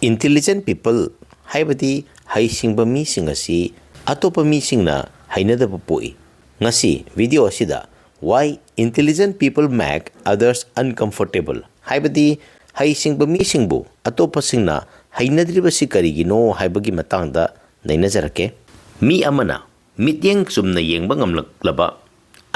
Intelligent people haibadi haisingba mising asi atopa misingna hainadaba poi. Ngasi video asida why intelligent people make others uncomfortable. Haibadi haisingba misingbu atopa singna hainadriba si karigino haibagi matangda nainajarake. Mi amana mityeng sumna yengba ngamlaklaba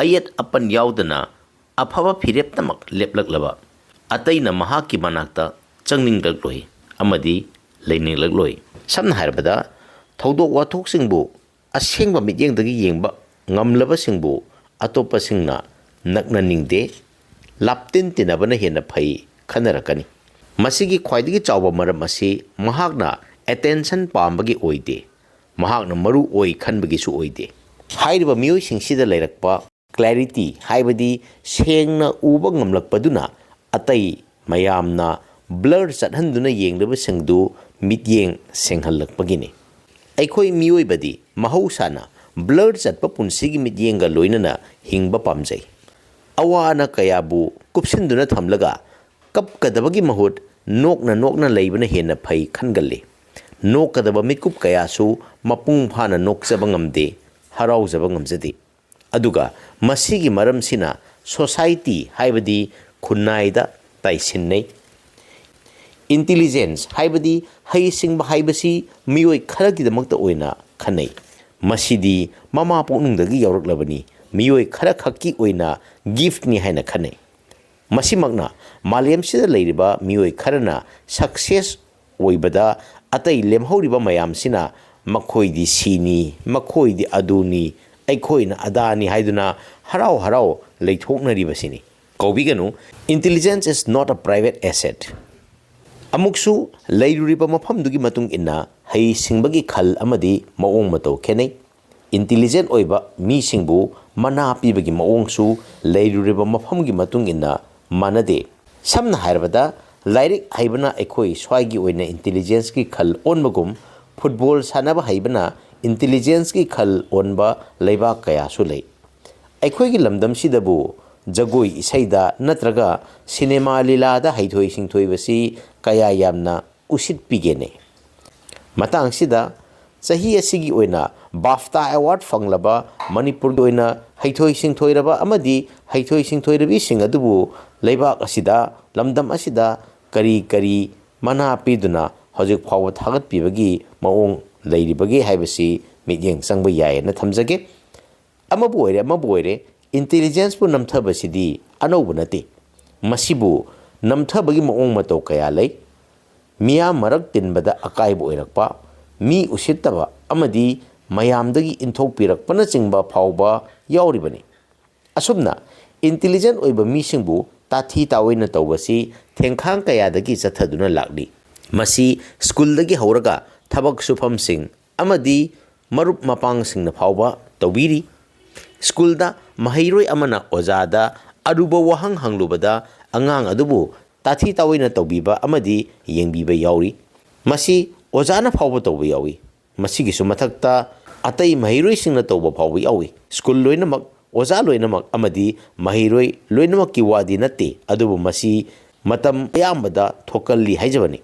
ayat apan yaudana afaba phirep tamak leplaklaba atayna mahaki manakta changningdakloi amadi leningloi samna harbada thodok wathok singbu asengba mityengdagi yengba ngamlaba singbu atopa singna nakna ningde laptin tinabana hena phai khanarakani masigi khwaidigi chawba maram asi mahakna attention pambagi oide mahakna maru oi khanbagi su oide hairiba miyoi singsida leirakpa clarity haibadi sengna uba ngamlakpaduna atai mayamna blur chathanduna yenglaba singdu mityeng senghalakpagini aikhoi miyoi badi mahausana blur chatpa punsigi mityenga loinana hingba pamjai awana kayabu kupsinduna thamlaga kapkadabagi mahut nokna leibana hena phai khangalle nokadaba mikup kayasu mapung phana nokjaba ngamde haraujaba ngamjade aduga masigi maramsina society haibadi khunaida taisinnei intelligence haibadi haisingba haibasi miyoi kharagidamakta oina khanai masidi mama poknungdagi yauraklabani miyoi khara khakki oina gift ni haina khanai masimakna malemsida leiriba miyoi kharana success oibada atai lemhoriba mayamsina makhoidi sini makhoidi aduni aikhoina adani haiduna harau leithoknaribasini kaubiganu intelligence is not a private asset amuksu leiruriba mafamdugi matung inna hai singbagi khal amadi maong mato khenai intelligent oiba mi singbu mana pibagi maongsu leiruriba mafamgi matung inna manade samna harbada lairik haibana ekhoi swaigi oina intelligence ki khal onmagum football sanaba haibana intelligence ki khal onba leiba kaya su lei ekhoi gi lamdam sidabu jagoi isaida natraga cinema lilada haithoi singthoi basi kaya yamna usit pigene matang sida sahi asigi oina BAFTA award fanglaba manipur oina haithoi singthoi raba amadi haithoi singthoi rabi sing adubu leiba asida lamdam asida kari mana piduna hojik phawa thagat pibagi maong leiribagi haibasi mityeng sangba yae na thamjage amabu oire intelligence pu namthabasidi anobu nate masibu namthabagi maong mato kaya lei miya marak tinbada akaibu oirakpa mi usittaba amadi mayamdagi inthok pirakpana chingba phawba yauribani asubna intelligent oiba mi singbu tathi tawaina tawbasi thengkhang kayadagi chathaduna lakli masi school dagi hauraga thabak sufam sing amadi marup mapang singna phawba tawbiri school da mahairoi amana ojada aruba wahang hanglubada angang adubu tathi tawaina tawbiba amadi yengbiba yauri masi ojana phawba tawba yawi masigi su mathakta atai mahairoi singna tawba phawba yawi school loinamak oja loinamak amadi mahiroi loinamak ki wadi nate adubu masi matam yambada thokalli haijabani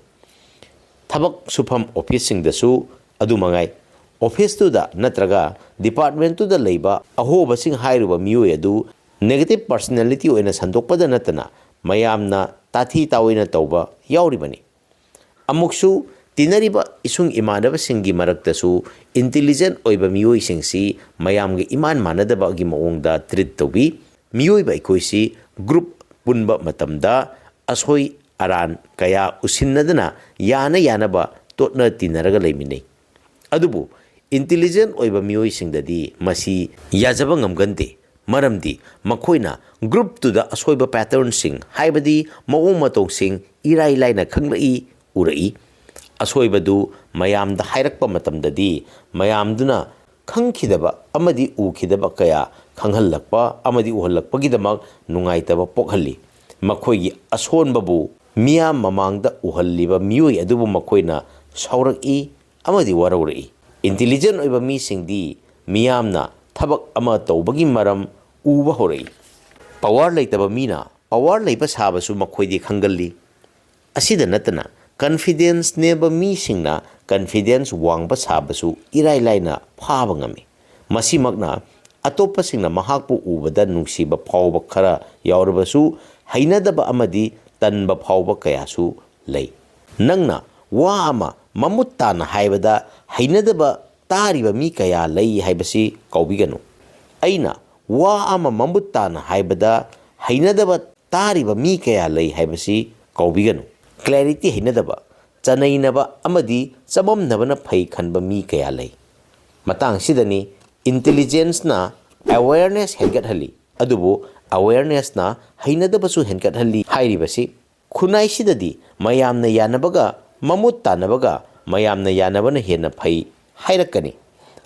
thabak sufam office singdasu adu mangai office tu da natraga department tu da leiba ahoba sing hairuba miyoi adu negative personality oina sandokpada natana mayamna tathi tawaina tawba yauribani amuksu tinariba isung imanaba singi maraktasu intelligent oiba miyoi singsi mayamge iman manadaba gi maongda treat tobi miyoi ba ikoisi group punba matamda asoi aran kaya usinnadana yana ba totna tinaraga leiminei adubu intelligent oiba miyoi singdadi masi yajaba ngamgante maramdi makhoina group tu da asoiba pattern sing haibadi maong matong sing irai laina khanglai urai asoibadu mayamda hairakpa matamdadi mayamduna khangkhidaba amadi ukhidaba kaya khanghallakpa amadi uhallakpagidamak nungaitaba pokhalli makhoigi asonbabu miyam mamangda uhalliba miyoi adubu makhoina sauraki amadi waraurai intelligent oiba mi singdi miyamna thabak ama tawbagi maram uba horai power leitaba mina power leiba sabasu makhoidi khangalli asida natana confidence neba mi singna confidence wangba sabasu irai laina phaba ngami masimakna atopa singna mahakpu ubada nungsiba phawba khara yaurabasu hainadaba amadi tanba phawba kayasu lei nangna wa ama mamuttana haibada hainadaba tariba mi kaya lei haibasi kaubiganu aina wa ama mamuttana haibada hainadaba tariba mi kaya lei haibasi kaubiganu clarity hainadaba chanainaba amadi chamamnabana phai khanba mi kaya lei matang sidani intelligence na awareness hengat hali adubu awareness na hainadabasu hengat hali hairibasi khunai sidadi mayamna yanabaga mamut tanabaga mayamna yanabana hena phai hairakani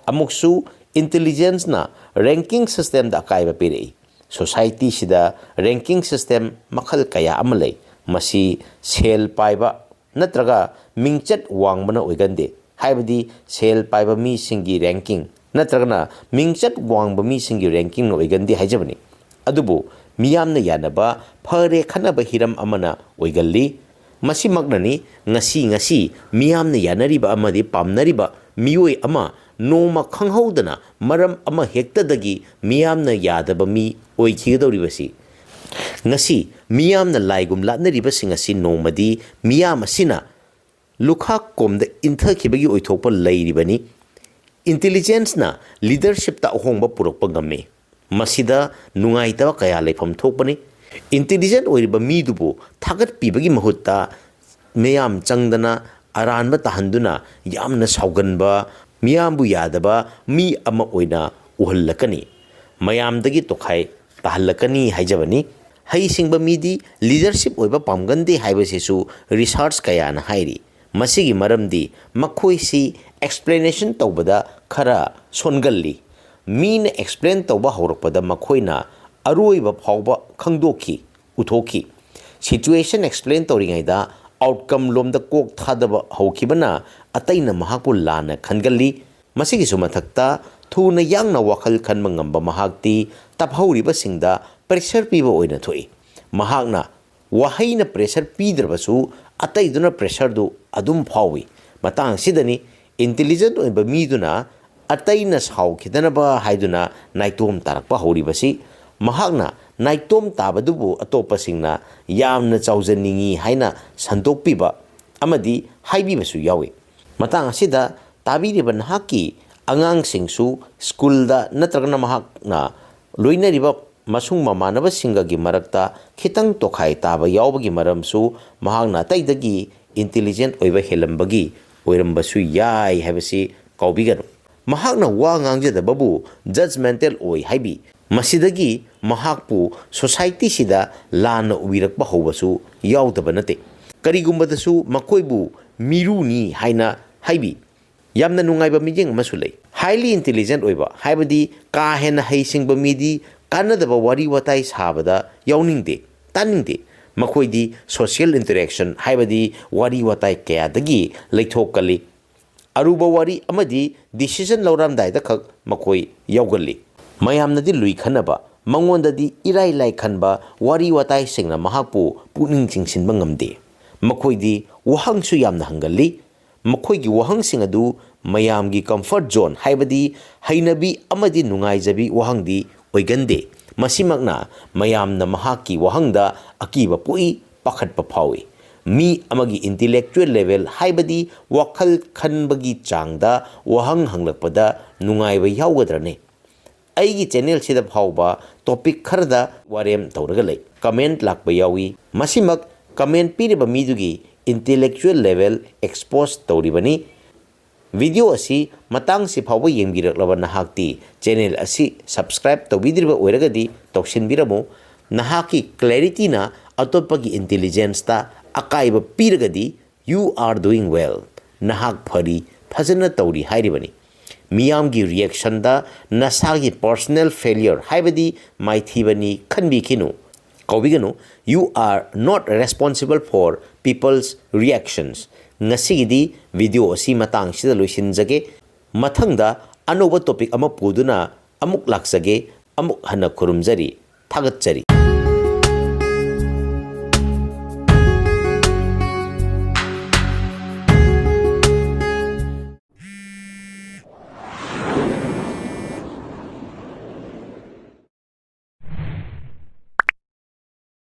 amuksu intelligence na ranking system da kaiba pirei society sida ranking system makhal kaya amalai masi sel paiba natraga mingchat wangbana oigande haibadi sel paiba mi singi ranking natragana mingchat wangba mi singi ranking no oigande haijabani adubu miyamna yanaba phare khanaba hiram amana oigalli masi magnani ngasi miyamna yanariba amadi pamnariba miyoi ama noma khanghaudana maram ama hektadagi miyamna yadaba mi oikhigdoribasi ngasi miyamna laigum latnariba singasi nomadi miyam asina lukha komda inthakibagi oithokpa leiribani intelligence na leadership ta ahongba purokpa ngamme masida nungaitaba kaya leifam thokpani intelligent oiriba midubu thagat pibagi mahutta meyam changdana aranba tahanduna yamna sauganba miyambu yadaba mi ama oina uhallakani mayamdagi tokhai tahallakani haijabani hai singba midi leadership oiba pamgande haibasisu research kaya na hairi masigi maramdi makhoi si explanation tawbada khara songalli mean explain तौबा हौरकपदा मखोइना अरोइबा फावबा खंगदोखी उथोखी situation explain तौरिङैदा outcome लोमदा Coke थादबा हौखिबना अतैना महाकु लाना खनगल्ली मसिगिसु मथक्ता थुना यांगना वखल खनबा ngamba mahakti taphauriba singda pressure piba oina thoi mahakna wahaina pressure pidrabasu ataiduna pressure du adum phawi matang sidani intelligent oiba miduna ataina saw khidanaba haiduna naitom tarakpa horibasi mahakna naitom tabadubu atopa singna yamna chawjaningi haina sandokpiba amadi haibibasu yawi matang asida tabiriba nahaki angang singsu school da natragana mahakna loinariba masung mamanaba singagi marakta khitang tokhai taba yawbagi maramsu mahakna taidagi intelligent oiba helambagi oirambasu yai habasi kaubiganu mahakna wa ngangjadababu judgmental oi haibi masidagi mahakpu society sida lana ubirakba hobasu yawdaba nate karigumbadasu makoibu miruni haina haibi yamna nungaiba mijeng masulei highly intelligent oiba haibadi ka hena haisingba midi kanadaba wari watai sabada yawningde taningde makoidi social interaction haibadi wari watai kayadagi leithokali aruba wari amadi decision lauramdaida khak makoi yawgalli mayamnadi lui khanaba mangondadi irai lai khanba wari watai singna mahakpu puning chingsinba ngamde makoidi wahangsu yamna hangalli makoigi wahang singadu mayamgi comfort zone haibadi hainabi amadi nungaijabi wahangdi oigande masimakna mayamna mahaki wahangda akiba pui pakhatpa phawi mi amagi intellectual level haibadi wakhal khanbagi changda wahang hanglakpada nungaiba yawgadrane aigi channel sida phawba topic kharda warem tawraga lei comment lakba yawi masimak comment piriba midugi intellectual level expose tawribani video asi matang si phawba yengbirak nahakti channel asi subscribe tawbidriba oiragadi tawsinbiramu nahaki clarity na atopagi intelligence ta akaiba piragadi you are doing well nahak phari phajana tawri hairibani miyamgi reaction da nasagi personal failure haibadi maithibani khanbi kinu kaubiganu you are not responsible for people's reactions ngasigidi video asi matang sida loisinjage mathangda anoba topic ama puduna amuk laksage amuk hana khurumjari thagatchari